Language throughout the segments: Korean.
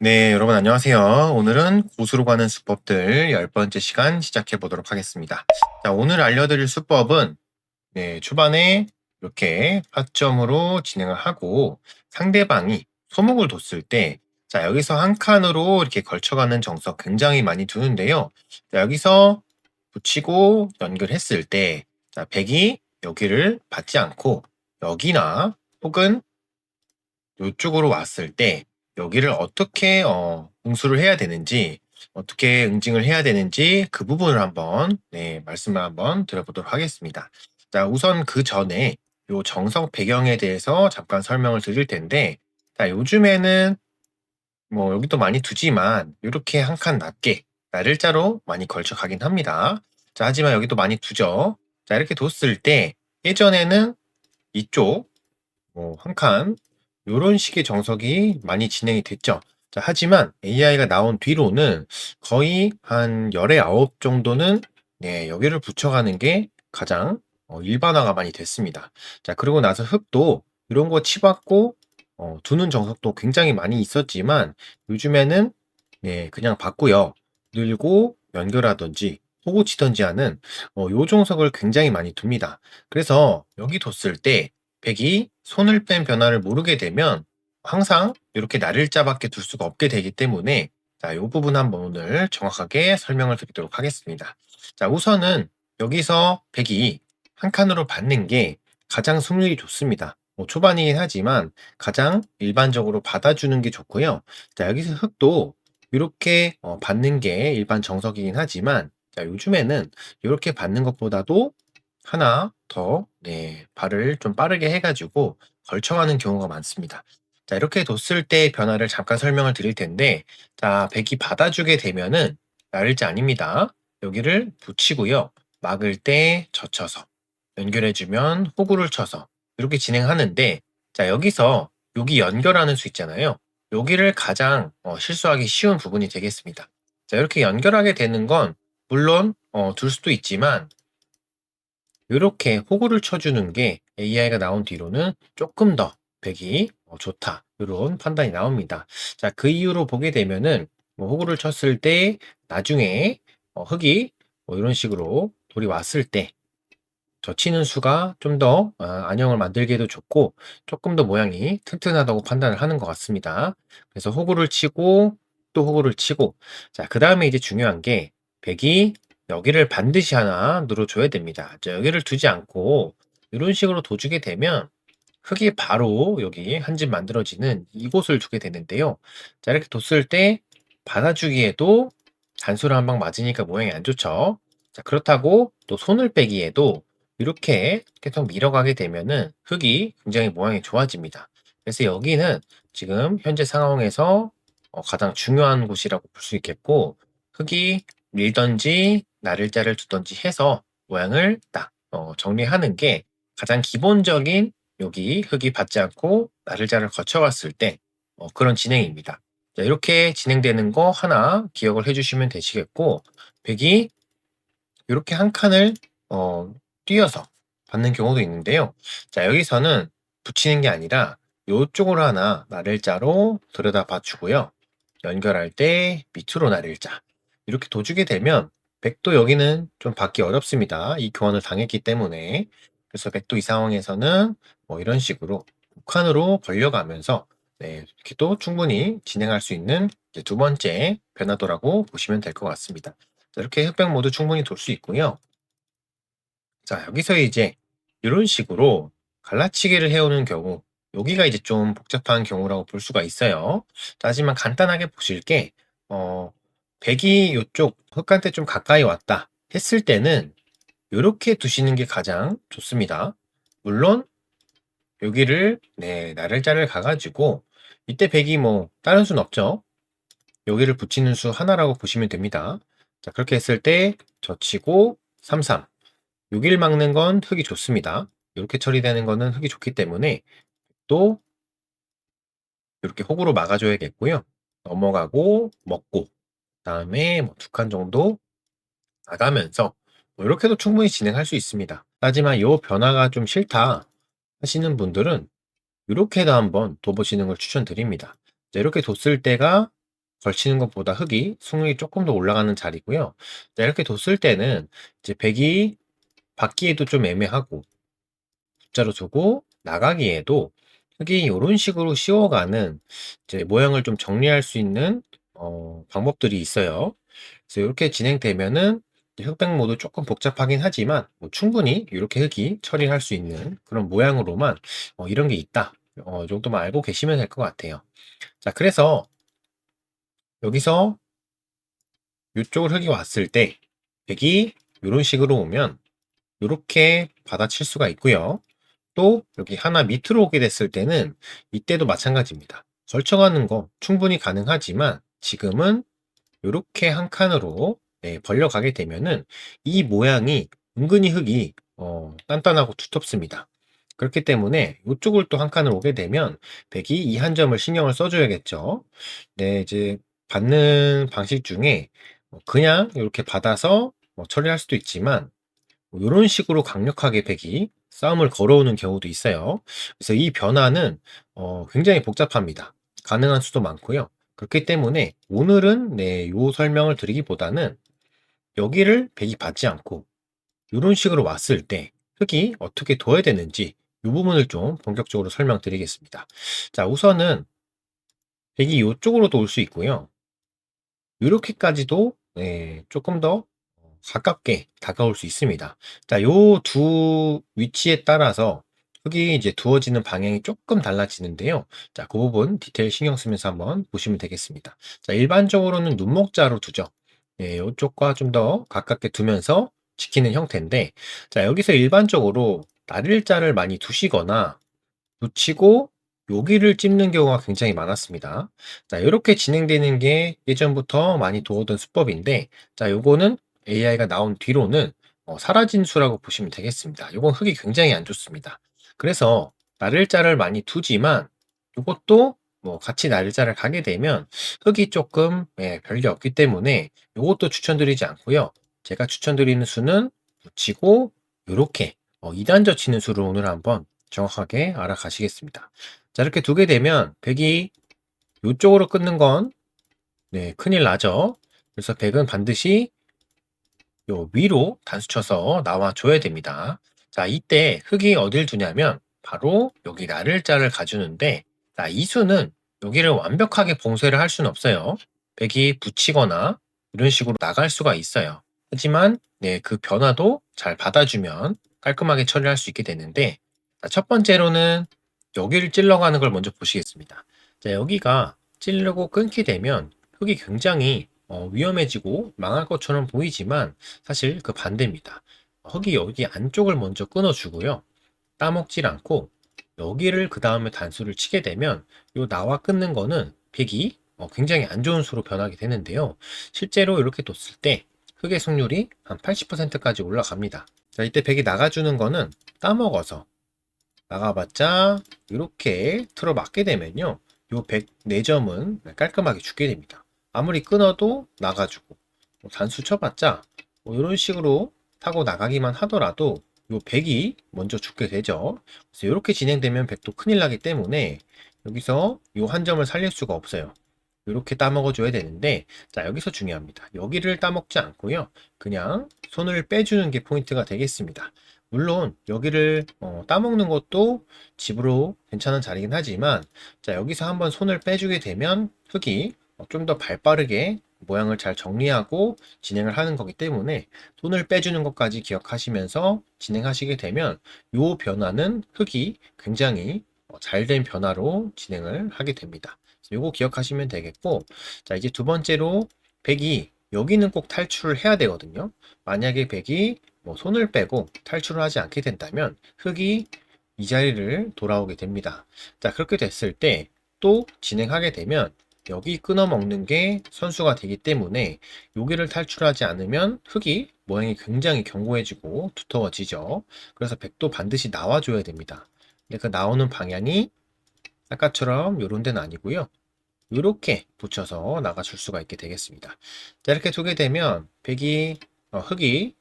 네, 여러분 안녕하세요. 오늘은 고수로 가는 수법들 10번째 시간 시작해 보도록 하겠습니다. 자, 오늘 알려드릴 수법은 초반에 이렇게 파점으로 진행을 하고 상대방이 소목을 뒀을 때 자, 여기서 한 칸으로 이렇게 걸쳐가는 정석 굉장히 많이 두는데요. 자, 여기서 붙이고 연결했을 때 자, 백이 여기를 받지 않고 여기나 혹은 요쪽으로 왔을 때 여기를 어떻게 응수를 해야 되는지 어떻게 응징을 해야 되는지 그 부분을 한번 말씀을 한번 드려보도록 하겠습니다. 자, 우선 그 전에 요 정석 배경에 대해서 잠깐 설명을 드릴 텐데 자, 요즘에는 뭐 여기도 많이 두지만 이렇게 한 칸 낮게 날일자로 많이 걸쳐 가긴 합니다. 자, 하지만 여기도 많이 두죠. 자, 이렇게 뒀을 때 예전에는 이쪽 한 칸 요런 식의 정석이 많이 진행이 됐죠. 자, 하지만 AI가 나온 뒤로는 거의 한 열의 아홉 정도는 여기를 붙여가는 게 가장 일반화가 많이 됐습니다. 자, 그러고 나서 흙도 이런 거 치받고 두는 정석도 굉장히 많이 있었지만 요즘에는 그냥 받고요. 늘고 연결하든지 호구 치든지 하는 요 정석을 굉장히 많이 둡니다. 그래서 여기 뒀을 때 백이 손을 뺀 변화를 모르게 되면 항상 이렇게 날일자밖에 둘 수가 없게 되기 때문에 자, 이 부분 한번 오늘 정확하게 설명을 드리도록 하겠습니다. 자, 우선은 여기서 백이 한 칸으로 받는 게 가장 승률이 좋습니다. 뭐 초반이긴 하지만 가장 일반적으로 받아주는 게 좋고요. 자, 여기서 흙도 이렇게 받는 게 일반 정석이긴 하지만 자, 요즘에는 이렇게 받는 것보다도 하나 더 발을 좀 빠르게 해가지고 걸쳐가는 경우가 많습니다. 자, 이렇게 뒀을 때 변화를 잠깐 설명을 드릴 텐데 자, 백이 받아주게 되면은 날일자 아닙니다. 여기를 붙이고요. 막을 때 젖혀서 연결해주면 호구를 쳐서 이렇게 진행하는데 자, 여기서 여기 연결하는 수 있잖아요. 여기를 가장 실수하기 쉬운 부분이 되겠습니다. 자, 이렇게 연결하게 되는 건 물론 둘 수도 있지만 이렇게 호구를 쳐주는 게 AI가 나온 뒤로는 조금 더 백이 좋다. 이런 판단이 나옵니다. 자, 그 이유로 보게 되면은 뭐 호구를 쳤을 때 나중에 흙이 뭐 이런 식으로 돌이 왔을 때 젖히는 수가 좀 더 안형을 만들기에도 좋고 조금 더 모양이 튼튼하다고 판단을 하는 것 같습니다. 그래서 호구를 치고 또 호구를 치고 자, 그 다음에 이제 중요한 게 백이 여기를 반드시 하나 눌러줘야 됩니다. 자, 여기를 두지 않고 이런 식으로 둬주게 되면 흙이 바로 여기 한 집 만들어지는 이곳을 두게 되는데요. 자, 이렇게 뒀을 때 받아주기에도 단수를 한 방 맞으니까 모양이 안 좋죠. 자, 그렇다고 또 손을 빼기에도 이렇게 계속 밀어가게 되면은 흙이 굉장히 모양이 좋아집니다. 그래서 여기는 지금 현재 상황에서 가장 중요한 곳이라고 볼 수 있겠고 흙이 밀던지 나를자를 두던지 해서 모양을 딱 정리하는 게 가장 기본적인 여기 흙이 받지 않고 나를자를 거쳐갔을 때 그런 진행입니다. 자, 이렇게 진행되는 거 하나 기억을 해주시면 되시겠고 백이 이렇게 한 칸을 띄어서 받는 경우도 있는데요. 자, 여기서는 붙이는 게 아니라 이쪽으로 하나 나를자로 들여다 봐주고요. 연결할 때 밑으로 나를자 이렇게 둬주게 되면 백도 여기는 좀 받기 어렵습니다. 이 교환을 당했기 때문에 그래서 백도 이 상황에서는 뭐 이런 식으로 칸으로 벌려가면서 이렇게 또 충분히 진행할 수 있는 이제 두 번째 변화도라고 보시면 될 것 같습니다. 자, 이렇게 흑백 모두 충분히 돌 수 있고요. 자, 여기서 이제 이런 식으로 갈라치기를 해오는 경우, 여기가 이제 좀 복잡한 경우라고 볼 수가 있어요. 자, 하지만 간단하게 보실 게, 백이 이쪽 흙한테 좀 가까이 왔다 했을 때는 이렇게 두시는 게 가장 좋습니다. 물론 여기를 나를자를 가가지고 이때 백이 뭐 다른 수는 없죠. 여기를 붙이는 수 하나라고 보시면 됩니다. 자, 그렇게 했을 때 젖히고 33 여기를 막는 건 흙이 좋습니다. 이렇게 처리되는 거는 흙이 좋기 때문에 또 이렇게 호구로 막아줘야겠고요. 넘어가고 먹고 그다음에 뭐 두 칸 정도 나가면서 뭐 이렇게도 충분히 진행할 수 있습니다. 하지만 이 변화가 좀 싫다 하시는 분들은 이렇게도 한번 둬보시는 걸 추천드립니다. 자, 이렇게 뒀을 때가 걸치는 것보다 흙이 승률이 조금 더 올라가는 자리고요. 자, 이렇게 뒀을 때는 이제 백이 받기에도 좀 애매하고 숫자로 두고 나가기에도 흙이 요런 식으로 씌워가는 이제 모양을 좀 정리할 수 있는 방법들이 있어요. 그래서 이렇게 진행되면은 흑백 모드 조금 복잡하긴 하지만 뭐 충분히 이렇게 흙이 처리할 수 있는 그런 모양으로만 이런 게 있다. 이 정도만 알고 계시면 될 것 같아요. 자, 그래서 여기서 이쪽을 흙이 왔을 때 백이 이런 식으로 오면 이렇게 받아칠 수가 있고요. 또 여기 하나 밑으로 오게 됐을 때는 이때도 마찬가지입니다. 걸쳐가는 거 충분히 가능하지만 지금은 이렇게 한 칸으로 벌려가게 되면은 이 모양이 은근히 흙이 단단하고 두텁습니다. 그렇기 때문에 이쪽을 또 한 칸을 오게 되면 백이 이 한 점을 신경을 써줘야겠죠. 네, 이제 받는 방식 중에 그냥 이렇게 받아서 처리할 수도 있지만 이런 식으로 강력하게 백이 싸움을 걸어오는 경우도 있어요. 그래서 이 변화는 굉장히 복잡합니다. 가능한 수도 많고요. 그렇기 때문에 오늘은 요 설명을 드리기보다는 여기를 백이 받지 않고 이런 식으로 왔을 때 흙이 어떻게 둬야 되는지 이 부분을 좀 본격적으로 설명드리겠습니다. 자, 우선은 백이 이쪽으로도 올 수 있고요. 이렇게까지도 조금 더 가깝게 다가올 수 있습니다. 자, 요 두 위치에 따라서 흙이 이제 두어지는 방향이 조금 달라지는데요. 자, 그 부분 디테일 신경 쓰면서 한번 보시면 되겠습니다. 자, 일반적으로는 눈목자로 두죠. 요쪽과 좀 더 가깝게 두면서 지키는 형태인데, 자, 여기서 일반적으로 날일자를 많이 두시거나 놓치고 여기를 찝는 경우가 굉장히 많았습니다. 자, 이렇게 진행되는 게 예전부터 많이 두어던 수법인데, 자, 요거는 AI가 나온 뒤로는 사라진 수라고 보시면 되겠습니다. 요건 흙이 굉장히 안 좋습니다. 그래서 날일자를 많이 두지만 요것도 뭐 같이 날일자를 가게 되면 흙이 조금 별게 없기 때문에 요것도 추천드리지 않고요. 제가 추천드리는 수는 붙이고 요렇게 2단 젖히는 수를 오늘 한번 정확하게 알아가시겠습니다. 자, 이렇게 두게 되면 백이 이쪽으로 끊는 건 큰일 나죠. 그래서 백은 반드시 요 위로 단수 쳐서 나와 줘야 됩니다. 자, 이때 흙이 어딜 두냐면 바로 여기 나를자를 가주는데, 자, 이 수는 여기를 완벽하게 봉쇄를 할 수는 없어요. 백이 붙이거나 이런 식으로 나갈 수가 있어요. 하지만 그 변화도 잘 받아주면 깔끔하게 처리할 수 있게 되는데, 자, 첫 번째로는 여기를 찔러가는 걸 먼저 보시겠습니다. 자, 여기가 찌르고 끊게 되면 흙이 굉장히 위험해지고 망할 것처럼 보이지만 사실 그 반대입니다. 흙이 여기 안쪽을 먼저 끊어주고요. 따먹질 않고 여기를 그 다음에 단수를 치게 되면 요 나와 끊는 거는 백이 굉장히 안 좋은 수로 변하게 되는데요. 실제로 이렇게 뒀을 때 흙의 승률이 한 80%까지 올라갑니다. 자, 이때 백이 나가주는 거는 따먹어서 나가봤자 이렇게 틀어 맞게 되면요. 요 104점은 깔끔하게 죽게 됩니다. 아무리 끊어도 나가주고 단수 쳐봤자 이런 식으로 타고 나가기만 하더라도 요 100이 먼저 죽게 되죠. 그래서 이렇게 진행되면 100도 큰일 나기 때문에 여기서 요 한 점을 살릴 수가 없어요. 이렇게 따먹어 줘야 되는데, 자, 여기서 중요합니다. 여기를 따먹지 않고요. 그냥 손을 빼주는 게 포인트가 되겠습니다. 물론 여기를 따먹는 것도 집으로 괜찮은 자리긴 하지만, 자, 여기서 한번 손을 빼주게 되면 흙이 좀 더 발빠르게 모양을 잘 정리하고 진행을 하는 거기 때문에 손을 빼주는 것까지 기억하시면서 진행하시게 되면 이 변화는 흙이 굉장히 잘된 변화로 진행을 하게 됩니다. 요거 기억하시면 되겠고, 자, 이제 두 번째로 백이 여기는 꼭 탈출을 해야 되거든요. 만약에 백이 뭐 손을 빼고 탈출을 하지 않게 된다면 흙이 이 자리를 돌아오게 됩니다. 자, 그렇게 됐을 때 또 진행하게 되면 여기 끊어 먹는 게 선수가 되기 때문에 여기를 탈출하지 않으면 흙이 모양이 굉장히 견고해지고 두터워지죠. 그래서 백도 반드시 나와줘야 됩니다. 근데 그 나오는 방향이 아까처럼 요런 데는 아니고요. 이렇게 붙여서 나가줄 수가 있게 되겠습니다. 자, 이렇게 두게 되면 백이 흙이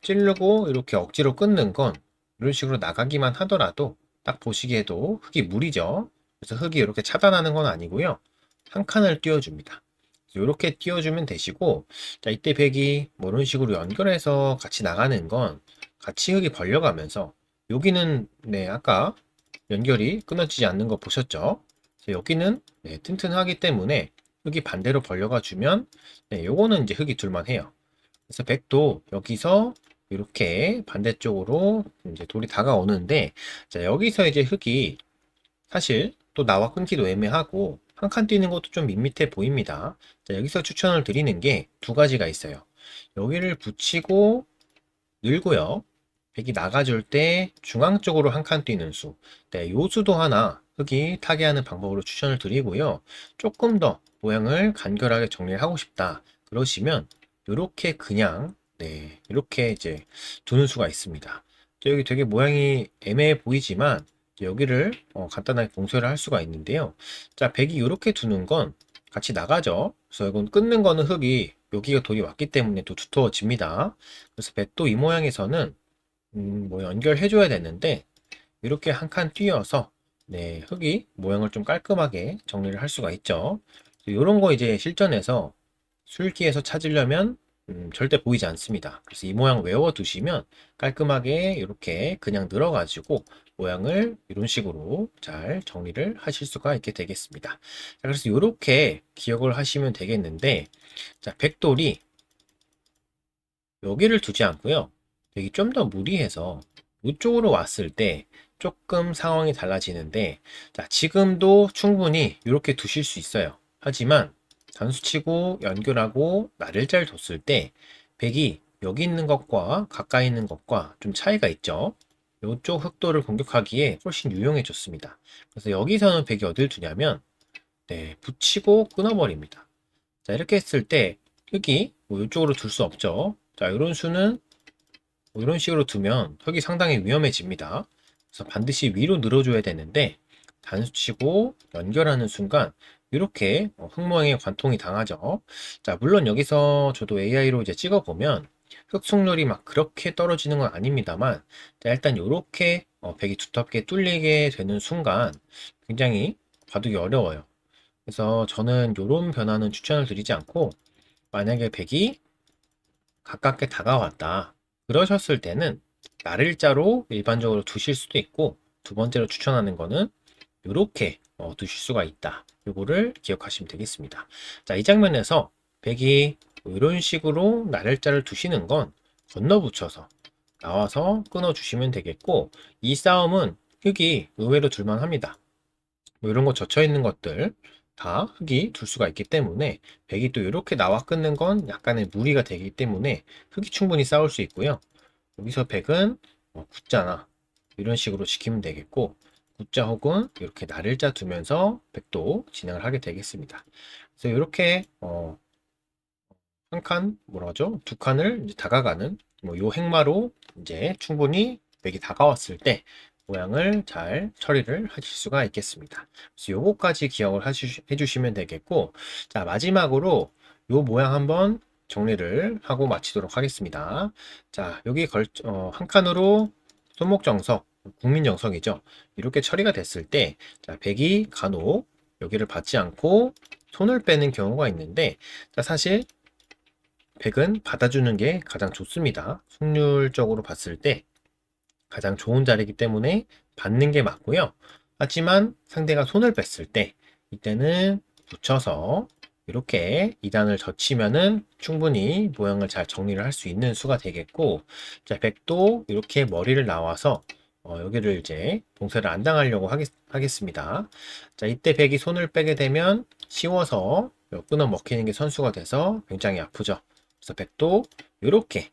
찌르고 이렇게 억지로 끊는 건 이런 식으로 나가기만 하더라도 딱 보시기에도 흙이 무리죠. 그래서 흙이 이렇게 차단하는 건 아니고요. 한 칸을 띄워줍니다. 이렇게 띄워주면 되시고, 자, 이때 백이 뭐 이런 식으로 연결해서 같이 나가는 건 같이 흙이 벌려가면서, 여기는 네, 아까 연결이 끊어지지 않는 거 보셨죠? 여기는 네, 튼튼하기 때문에 흙이 반대로 벌려가 주면 네, 요거는 이제 흙이 둘만 해요. 그래서 백도 여기서 이렇게 반대쪽으로 이제 돌이 다가오는데, 자, 여기서 이제 흙이 사실 또 나와 끊기도 애매하고 한 칸 뛰는 것도 좀 밋밋해 보입니다. 자, 여기서 추천을 드리는 게 두 가지가 있어요. 여기를 붙이고 늘고요. 백이 나가줄 때 중앙 쪽으로 한 칸 뛰는 수. 네, 요 수도 하나 흙이 타게 하는 방법으로 추천을 드리고요. 조금 더 모양을 간결하게 정리를 하고 싶다. 그러시면 이렇게 그냥 네, 이렇게 이제 두는 수가 있습니다. 여기 되게 모양이 애매해 보이지만 여기를 간단하게 봉쇄를 할 수가 있는데요. 자, 백이 이렇게 두는 건 같이 나가죠. 그래서 이건 끊는 거는 흙이 여기가 돌이 왔기 때문에 또 두터워집니다. 그래서 백도 이 모양에서는 뭐 연결해 줘야 되는데 이렇게 한 칸 띄어서 네, 흙이 모양을 좀 깔끔하게 정리를 할 수가 있죠. 이런 거 이제 실전에서 술기에서 찾으려면 절대 보이지 않습니다. 그래서 이 모양 외워 두시면 깔끔하게 이렇게 그냥 늘어가지고 모양을 이런 식으로 잘 정리를 하실 수가 있게 되겠습니다. 자, 그래서 이렇게 기억을 하시면 되겠는데, 자, 백돌이 여기를 두지 않고요. 여기 좀 더 무리해서 이쪽으로 왔을 때 조금 상황이 달라지는데, 자, 지금도 충분히 이렇게 두실 수 있어요. 하지만 단수치고 연결하고 날을 잘 뒀을 때 백이 여기 있는 것과 가까이 있는 것과 좀 차이가 있죠. 이쪽 흑도를 공격하기에 훨씬 유용해졌습니다. 그래서 여기서는 백이 어딜 두냐면 네, 붙이고 끊어버립니다. 자, 이렇게 했을 때 흙이 뭐 이쪽으로 둘 수 없죠. 자, 이런 수는 뭐 이런 식으로 두면 흙이 상당히 위험해집니다. 그래서 반드시 위로 늘어줘야 되는데 단수치고 연결하는 순간 이렇게 흙 모양의 관통이 당하죠. 자, 물론 여기서 저도 AI로 이제 찍어보면 흙 속률이 막 그렇게 떨어지는 건 아닙니다만, 자, 일단 이렇게 백이 두텁게 뚫리게 되는 순간 굉장히 바둑이 어려워요. 그래서 저는 이런 변화는 추천을 드리지 않고, 만약에 백이 가깝게 다가왔다 그러셨을 때는 날일자로 일반적으로 두실 수도 있고, 두 번째로 추천하는 거는 이렇게 두실 수가 있다. 요거를 기억하시면 되겠습니다. 자, 이 장면에서 백이 이런 식으로 날일자를 두시는 건 건너붙여서 나와서 끊어 주시면 되겠고, 이 싸움은 흙이 의외로 둘만 합니다. 뭐 이런 거 젖혀 있는 것들 다 흙이 둘 수가 있기 때문에, 백이 또 이렇게 나와 끊는 건 약간의 무리가 되기 때문에 흙이 충분히 싸울 수 있고요. 여기서 백은 굿자나 이런 식으로 지키면 되겠고, 굿자 혹은 이렇게 날일자 두면서 백도 진행을 하게 되겠습니다. 그래서 이렇게 한 칸, 뭐라 하죠? 두 칸을 이제 다가가는 뭐 요 행마로 이제 충분히 백이 다가왔을 때 모양을 잘 처리를 하실 수가 있겠습니다. 그래서 요거까지 기억을 해주시면 되겠고, 자, 마지막으로 요 모양 한번 정리를 하고 마치도록 하겠습니다. 자, 여기 한 칸으로 손목정석, 국민정석이죠. 이렇게 처리가 됐을 때, 자, 백이 간혹 여기를 받지 않고 손을 빼는 경우가 있는데, 자, 사실 백은 받아주는 게 가장 좋습니다. 승률적으로 봤을 때 가장 좋은 자리이기 때문에 받는 게 맞고요. 하지만 상대가 손을 뺐을 때 이때는 붙여서 이렇게 2단을 젖히면은 충분히 모양을 잘 정리를 할 수 있는 수가 되겠고, 자, 백도 이렇게 머리를 나와서 여기를 이제 봉쇄를 안 당하려고 하겠습니다. 자, 이때 백이 손을 빼게 되면 쉬워서 끊어 먹히는 게 선수가 돼서 굉장히 아프죠. 그래서 백도 이렇게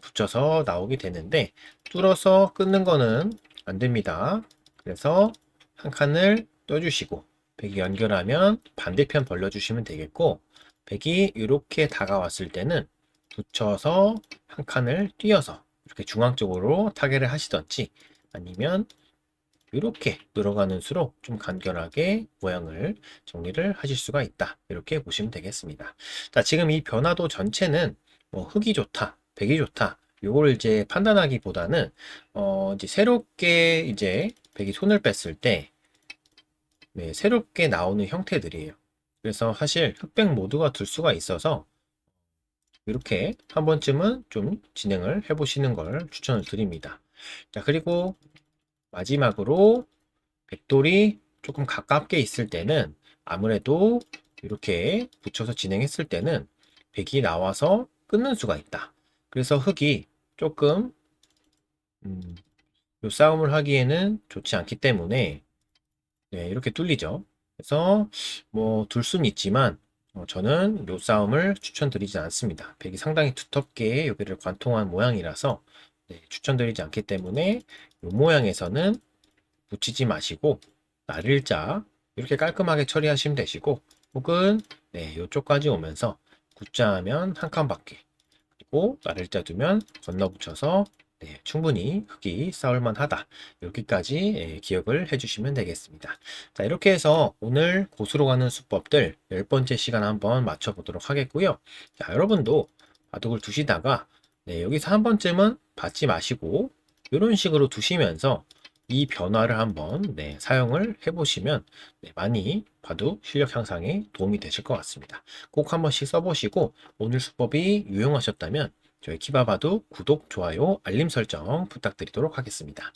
붙여서 나오게 되는데, 뚫어서 끊는 거는 안 됩니다. 그래서 한 칸을 떠주시고 백이 연결하면 반대편 벌려주시면 되겠고, 백이 이렇게 다가왔을 때는 붙여서 한 칸을 띄어서 이렇게 중앙 쪽으로 타개를 하시던지, 아니면 이렇게 늘어가는 수로 좀 간결하게 모양을 정리를 하실 수가 있다. 이렇게 보시면 되겠습니다. 자, 지금 이 변화도 전체는 뭐 흙이 좋다, 백이 좋다, 요거를 이제 판단하기보다는 이제 새롭게 이제 백이 손을 뺐을 때 네, 새롭게 나오는 형태들이에요. 그래서 사실 흑백 모두가 둘 수가 있어서 이렇게 한 번쯤은 좀 진행을 해 보시는 걸 추천을 드립니다. 자, 그리고 마지막으로 백돌이 조금 가깝게 있을 때는 아무래도 이렇게 붙여서 진행했을 때는 백이 나와서 끊는 수가 있다. 그래서 흑이 조금 요 싸움을 하기에는 좋지 않기 때문에 네, 이렇게 뚫리죠. 그래서 뭐 둘 수는 있지만 저는 요 싸움을 추천드리지 않습니다. 백이 상당히 두텁게 여기를 관통한 모양이라서 네, 추천드리지 않기 때문에 요 모양에서는 붙이지 마시고 날일자 이렇게 깔끔하게 처리하시면 되시고, 혹은 네, 요쪽까지 오면서 굿자하면 한 칸밖에, 그리고 날일자 두면 건너붙여서 네, 충분히 흑이 싸울만 하다. 여기까지 기억을 해주시면 되겠습니다. 자, 이렇게 해서 오늘 고수로 가는 수법들 10번째 시간 한번 맞춰보도록 하겠고요. 자, 여러분도 바둑을 두시다가 네, 여기서 한 번쯤은 받지 마시고 이런 식으로 두시면서 이 변화를 한번 네, 사용을 해보시면 네, 많이 바둑 실력 향상에 도움이 되실 것 같습니다. 꼭 한 번씩 써보시고 오늘 수법이 유용하셨다면 저희 키바바둑 구독, 좋아요, 알림 설정 부탁드리도록 하겠습니다.